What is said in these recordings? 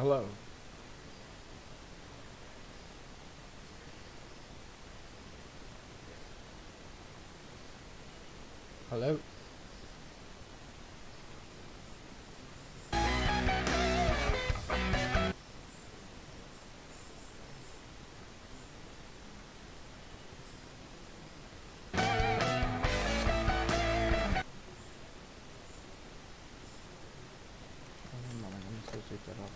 Hello. Hello. One moment, I'm supposed to take that off.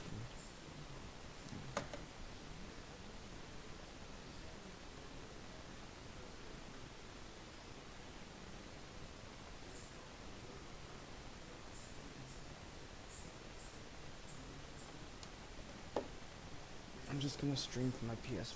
I'm just gonna stream from my PS4.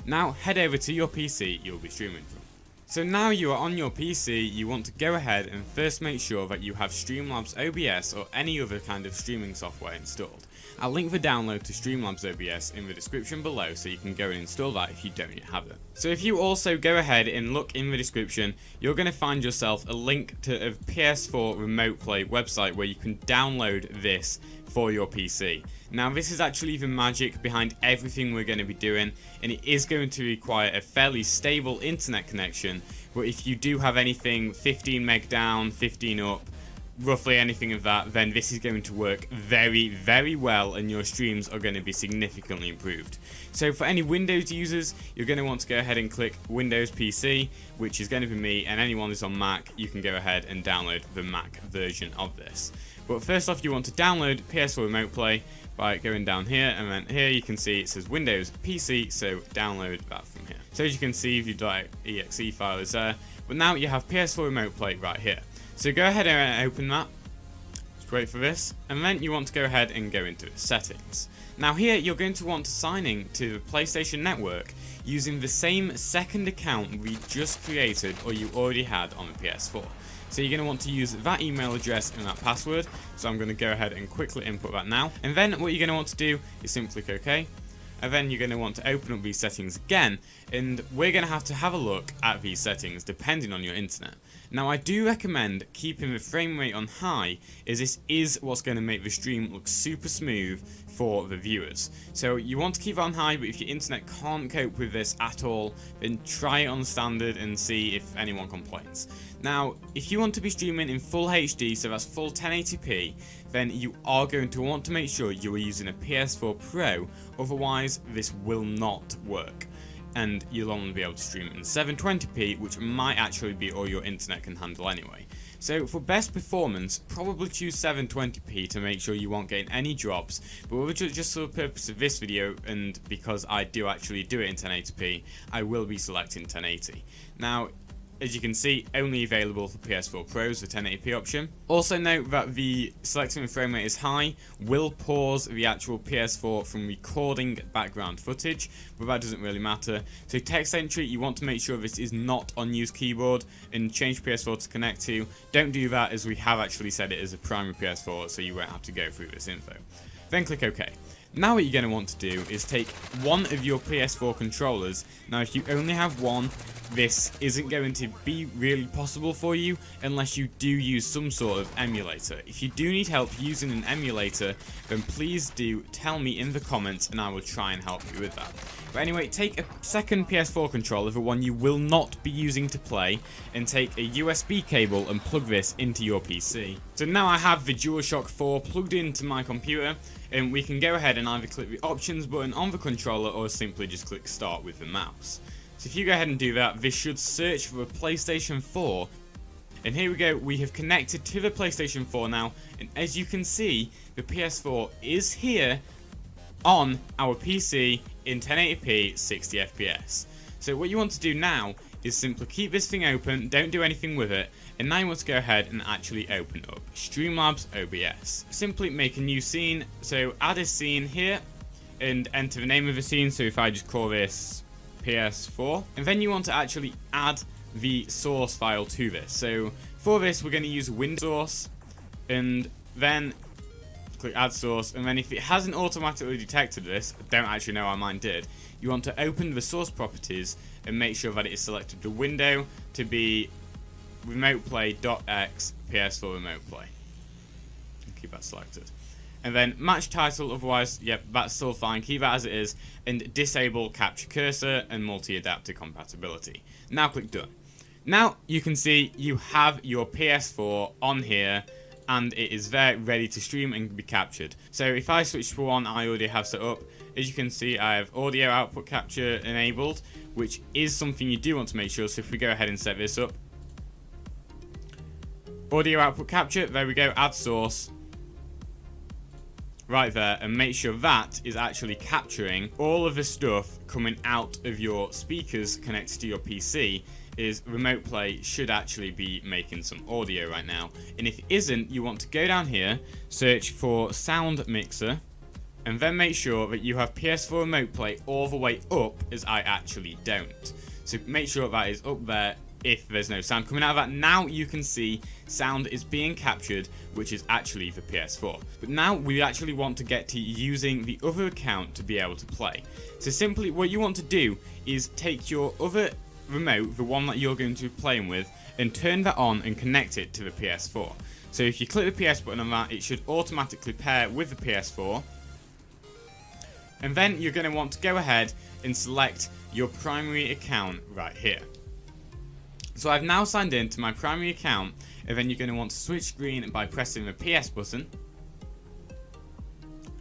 Now head over to your PC you'll be streaming from. So now you are on your PC, you want to go ahead and first make sure that you have Streamlabs OBS or any other kind of streaming software installed. I'll link the download to Streamlabs OBS in the description below so you can go and install that if you don't yet have it. So if you also go ahead and look in the description, you're going to find yourself a link to a PS4 Remote Play website where you can download this for your PC. Now this is actually the magic behind everything we're going to be doing, and it is going to require a fairly stable internet connection, but if you do have anything 15 meg down, 15 up, roughly anything of that, then this is going to work very, very well and your streams are going to be significantly improved. So for any Windows users, you're going to want to go ahead and click Windows PC, which is going to be me, and anyone who's on Mac, you can go ahead and download the Mac version of this. But first off, you want to download PS4 Remote Play by going down here, and then here you can see it says Windows PC, so download that from here. So as you can see, if you'd like, exe file is there, but now you have PS4 Remote Play right here. So go ahead and open that, just wait for this, and then you want to go ahead and go into its settings. Now here you're going to want to sign in to the PlayStation Network using the same second account we just created or you already had on the PS4. So you're going to want to use that email address and that password, so I'm going to go ahead and quickly input that now. And then what you're going to want to do is simply click OK. And then you're going to want to open up these settings again, and we're going to have a look at these settings depending on your internet. Now I do recommend keeping the frame rate on high, as this is what's going to make the stream look super smooth for the viewers. So you want to keep it on high, but if your internet can't cope with this at all, then try it on standard and see if anyone complains. Now if you want to be streaming in full HD, so that's full 1080p, then you are going to want to make sure you are using a PS4 Pro, otherwise this will not work. And you'll only be able to stream in 720p, which might actually be all your internet can handle anyway. So for best performance, probably choose 720p to make sure you won't get any drops, but just for the purpose of this video, and because I do actually do it in 1080p, I will be selecting 1080. Now, as you can see, only available for PS4 Pros, the 1080p option. Also note that the selecting the frame rate is high will pause the actual PS4 from recording background footage, but that doesn't really matter. So text entry, you want to make sure this is not on use keyboard and change PS4 to connect to. Don't do that, as we have actually set it as a primary PS4, so you won't have to go through this info. Then click OK. Now what you're going to want to do is take one of your PS4 controllers. Now if you only have one, this isn't going to be really possible for you unless you do use some sort of emulator. If you do need help using an emulator, then please do tell me in the comments and I will try and help you with that. But anyway, take a second PS4 controller, the one you will not be using to play, and take a USB cable and plug this into your PC. So now I have the DualShock 4 plugged into my computer, and we can go ahead and either click the options button on the controller or simply just click start with the mouse. So if you go ahead and do that, this should search for a PlayStation 4. And here we go, we have connected to the PlayStation 4 now, and as you can see, the PS4 is here on our PC in 1080p 60 FPS. So what you want to do now is simply keep this thing open, don't do anything with it, and now you want to go ahead and actually open up Streamlabs OBS. Simply make a new scene, so add a scene here and enter the name of the scene, so if I just call this PS4, and then you want to actually add the source file to this. So for this we're going to use Windows source, and then click add source, and then if it hasn't automatically detected this, I don't actually know how mine did, you want to open the source properties and make sure that it is selected the window to be remoteplay.x PS4 remote play. Keep that selected. And then match title, otherwise, yep, that's still fine, keep that as it is, and disable capture cursor and multi-adapter compatibility. Now click done. Now you can see you have your PS4 on here, and it is there ready to stream and be captured. So if I switch to one I already have set up, as you can see I have audio output capture enabled, which is something you do want to make sure. So if we go ahead and set this up, audio output capture, there we go, add source, right there, and make sure that is actually capturing all of the stuff coming out of your speakers connected to your PC. Is remote play should actually be making some audio right now, and if it isn't, you want to go down here, search for sound mixer, and then make sure that you have PS4 remote play all the way up, as I actually don't. So make sure that is up there if there's no sound coming out of that. Now you can see sound is being captured, which is actually the PS4. But now we actually want to get to using the other account to be able to play. So simply what you want to do is take your other remote, the one that you're going to be playing with, and turn that on and connect it to the PS4. So if you click the PS button on that, it should automatically pair with the PS4. And then you're going to want to go ahead and select your primary account right here. So I've now signed in to my primary account, and then you're going to want to switch screen by pressing the PS button.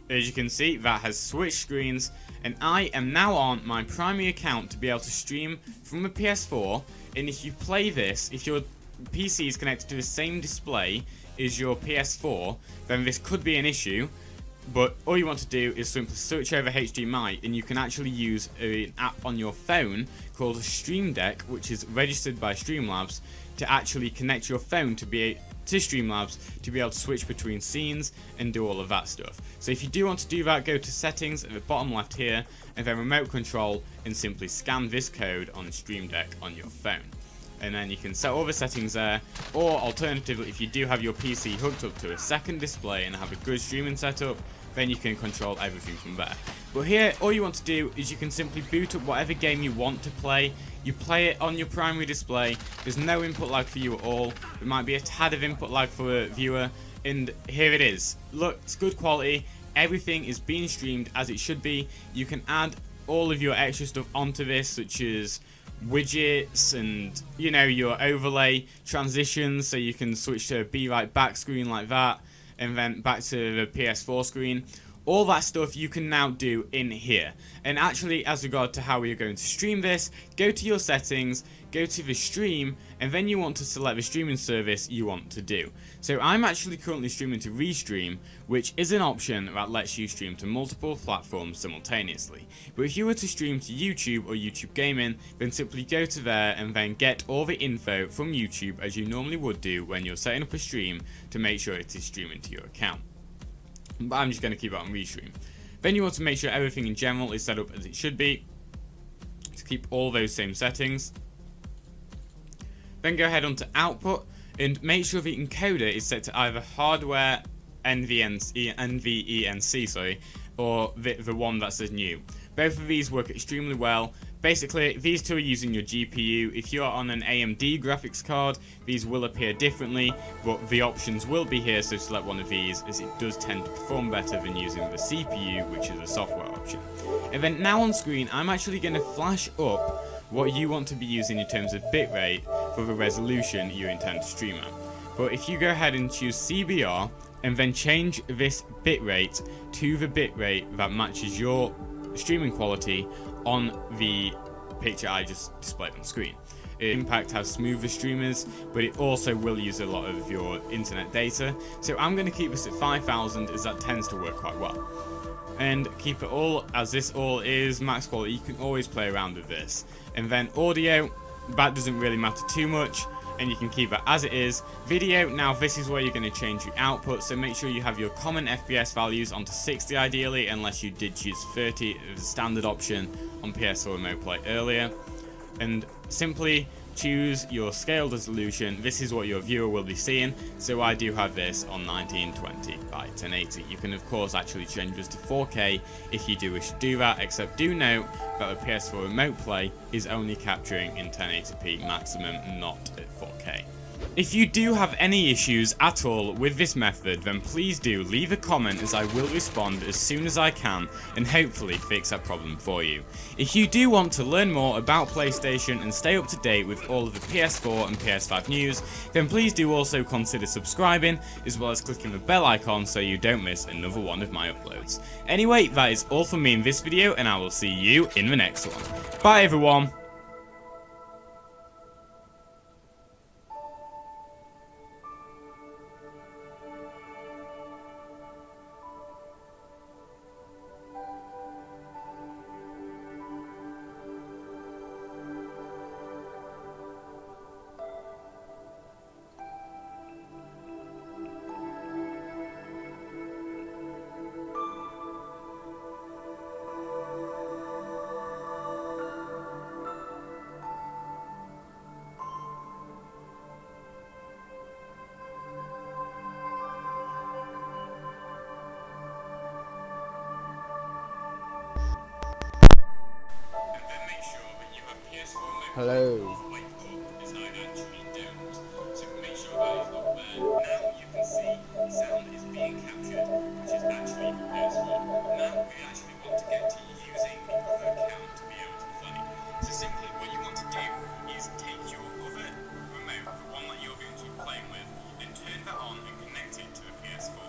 As you can see, that has switched screens, and I am now on my primary account to be able to stream from the PS4. And if you play this, if your PC is connected to the same display as your PS4, then this could be an issue. But all you want to do is simply switch over HDMI, and you can actually use an app on your phone called Stream Deck, which is registered by Streamlabs, to actually connect your phone to Streamlabs to be able to switch between scenes and do all of that stuff. So if you do want to do that, go to settings at the bottom left here, and then remote control, and simply scan this code on Stream Deck on your phone. And then you can set all the settings there, or alternatively, if you do have your PC hooked up to a second display and have a good streaming setup, then you can control everything from there. But here, all you want to do is you can simply boot up whatever game you want to play. You play it on your primary display. There's no input lag for you at all. There might be a tad of input lag for a viewer, and here it is. Look, it's good quality. Everything is being streamed as it should be. You can add all of your extra stuff onto this, such as widgets and, you know, your overlay transitions, so you can switch to a be right back screen like that, and then back to the PS4 screen. All that stuff you can now do in here. And actually, as regard to how we are going to stream this, go to your settings, go to the stream, and then you want to select the streaming service you want to do. So I'm actually currently streaming to Restream, which is an option that lets you stream to multiple platforms simultaneously. But if you were to stream to YouTube or YouTube Gaming, then simply go to there and then get all the info from YouTube as you normally would do when you're setting up a stream to make sure it is streaming to your account. But I'm just going to keep it on Restream. Then you want to make sure everything in general is set up as it should be, to keep all those same settings. Then go ahead onto output and make sure the encoder is set to either hardware NVENC, or the one that says new. Both of these work extremely well. Basically, these two are using your GPU. If you are on an AMD graphics card, these will appear differently, but the options will be here, so select one of these, as it does tend to perform better than using the CPU, which is a software option. And then now on screen, I'm actually going to flash up what you want to be using in terms of bitrate for the resolution you intend to stream at. But if you go ahead and choose CBR, and then change this bitrate to the bitrate that matches your streaming quality on the picture I just displayed on screen. It impacts how smooth the stream is, but it also will use a lot of your internet data. So I'm going to keep this at 5000, as that tends to work quite well. And keep it all as this all is max quality. You can always play around with this. And then audio, that doesn't really matter too much, and you can keep it as it is. Video, now this is where you're going to change your output, so make sure you have your common FPS values onto 60 ideally, unless you did choose 30 as a standard option on PS4 Remote Play earlier. And simply choose your scale resolution. This is what your viewer will be seeing, so I do have this on 1920 by 1080. You can of course actually change this to 4K if you do wish to do that, except do note that the PS4 Remote Play is only capturing in 1080p maximum, not at 4K. If you do have any issues at all with this method, then please do leave a comment, as I will respond as soon as I can and hopefully fix that problem for you. If you do want to learn more about PlayStation and stay up to date with all of the PS4 and PS5 news, then please do also consider subscribing, as well as clicking the bell icon so you don't miss another one of my uploads. Anyway, that is all from me in this video, and I will see you in the next one. Bye everyone! PS4 remote Hello. control halfway up is I actually don't. So make sure that is up there. Now you can see sound is being captured, which is actually the PS4. Now we actually want to get to using the other account to be able to play. So simply what you want to do is take your other remote, the one that you're going to be playing with, and turn that on and connect it to the PS4.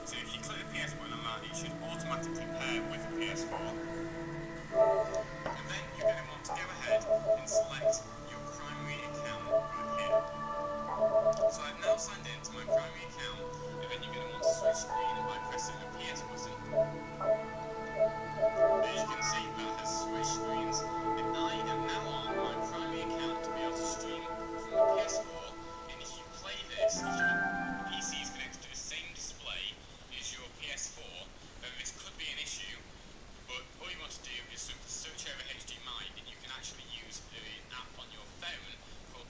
So if you click the PS button on that, it should automatically pair with the PS4. And then you're going to want to go ahead and select your primary account right here. So I've now signed in to my primary account, and then you're going to want to switch screen by pressing the PS button. As you can see, that has switched screens, and I am now on my primary account to be able to stream from the PS4. And if you play this, if your PC is connected to the same display as your PS4, then this could be an issue. But all you want to do is simply search over HDMI, and you can actually use the app on your phone called.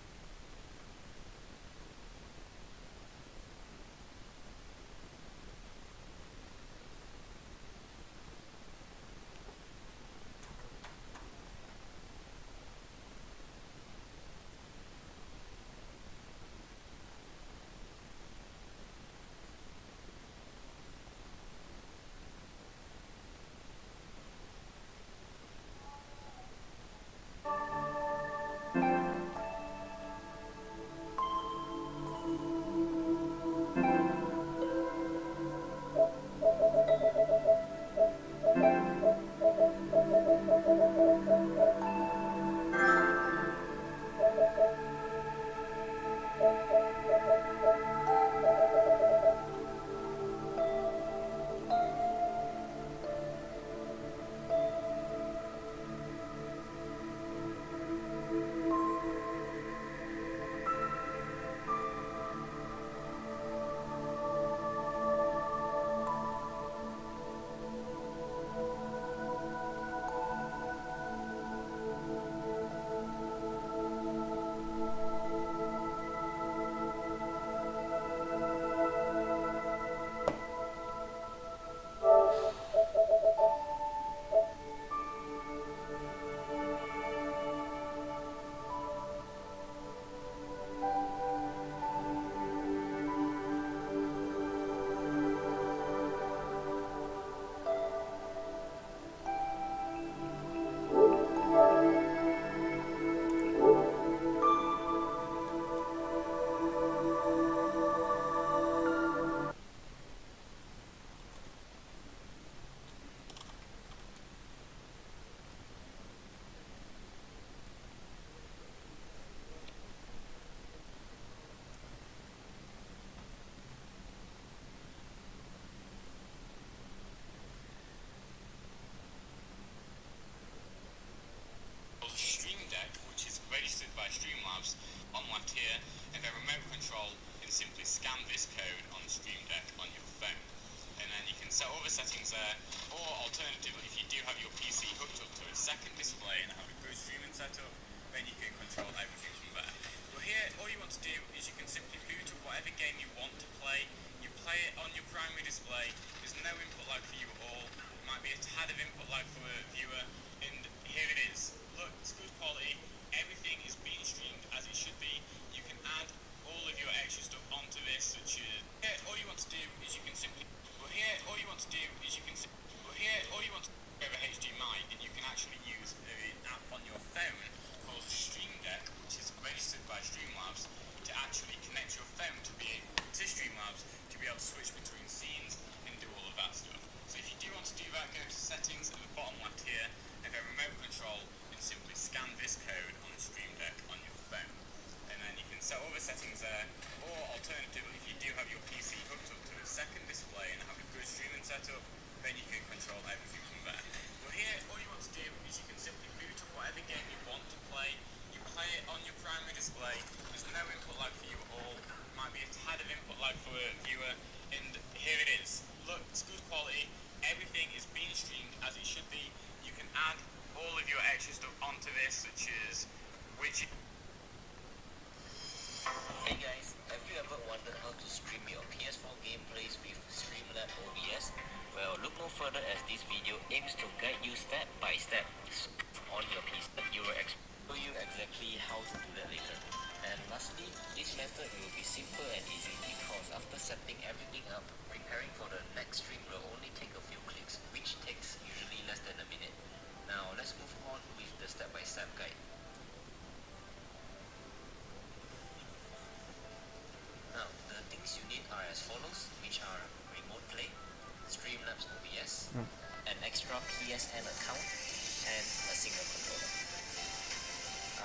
Stream Deck, which is registered by Streamlabs on left here, and then remote control, and simply scan this code on the Stream Deck on your phone. And then you can set all the settings there, or alternatively, if you do have your PC hooked up to a second display and have a good streaming setup, then you can control everything from there. But here, all you want to do is you can simply boot to whatever game you want to play. You play it on your primary display. There's no input lag for you at all. It might be a tad of input lag for a viewer, and here it is. Look, it's good quality. Everything is being streamed as it should be. You can add all of your extra stuff onto this, such as here. All you want to do is you can simply. Well, here, all you want to do is you can. Well, here, all you want to do over HDMI, and you can actually use the app on your phone called Stream Deck, which is registered by Streamlabs, to actually connect your phone to Streamlabs to be able to switch between scenes and do all of that stuff. So if you do want to do that, go to settings at the bottom left here, and then remote control, and simply scan this code on the Stream Deck on your phone. And then you can set all the settings there, or alternatively, if you do have your PC hooked up to a second display and have a good streaming setup, then you can control everything from there. But here, all you want to do is you can simply boot to whatever game you want to play. You play it on your primary display. There's no input lag for you at all. Might be a tad of input lag for a viewer, and here it is. Look, it's good quality. Everything is being streamed as it should be. You can add all of your extra stuff onto this, such as which. Hey guys, have you ever wondered how to stream your PS4 gameplays with Streamlabs OBS? Well, look no further as this video aims to guide you step by step on your PC. It will show you Honestly, this method will be simple and easy because after setting everything up, preparing for the next stream will only take a few clicks, which takes usually less than a minute. Now let's move on with the step-by-step guide. Now, the things you need are as follows, which are remote play, Streamlabs OBS, an extra PSN account, and a single controller.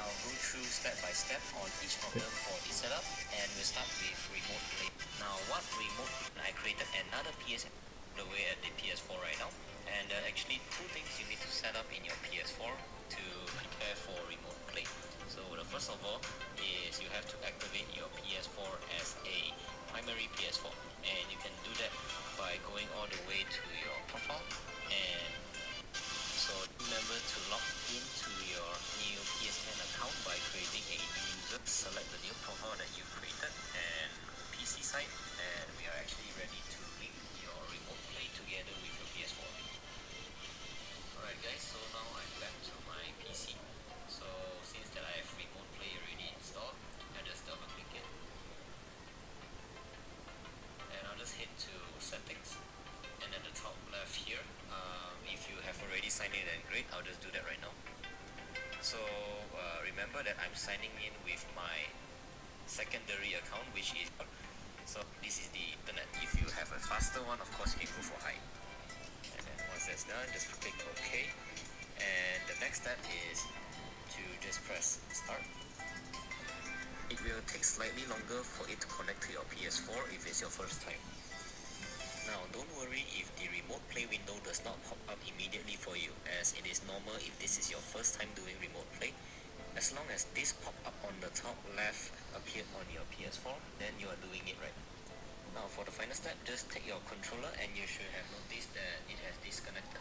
I'll go through step by step on each of them for the setup, and we'll start with remote play. Now, what remote? I created another PSN the way at the PS4 right now, and there are actually two things you need to set up in your PS4 to prepare for remote play. So the first of all is you have to activate your PS4 as a primary PS4, and you can do that by going all the way to your profile, and so remember to log into your new PSN account by creating a new user. Select the new profile that you've created and PC side, and we are actually ready to link your remote play together with your PS4. Alright guys, so now I'm back to my PC. So since that I have remote play already installed, I just double click it. And I'll just head to settings. And at the top left here, if you have already signed in, then great, I'll just do that right now. So remember that I'm signing in with my secondary account, which is, so this is the internet. If you have a faster one, of course you can go for high. And then once that's done, just click OK. And the next step is to just press start. It will take slightly longer for it to connect to your PS4 if it's your first time. Now, don't worry if the remote play window does not pop up immediately for you, as it is normal if this is your first time doing remote play. As long as this pop up on the top left appeared on your PS4, then you are doing it right. Now, for the final step, just take your controller and you should have noticed that it has disconnected.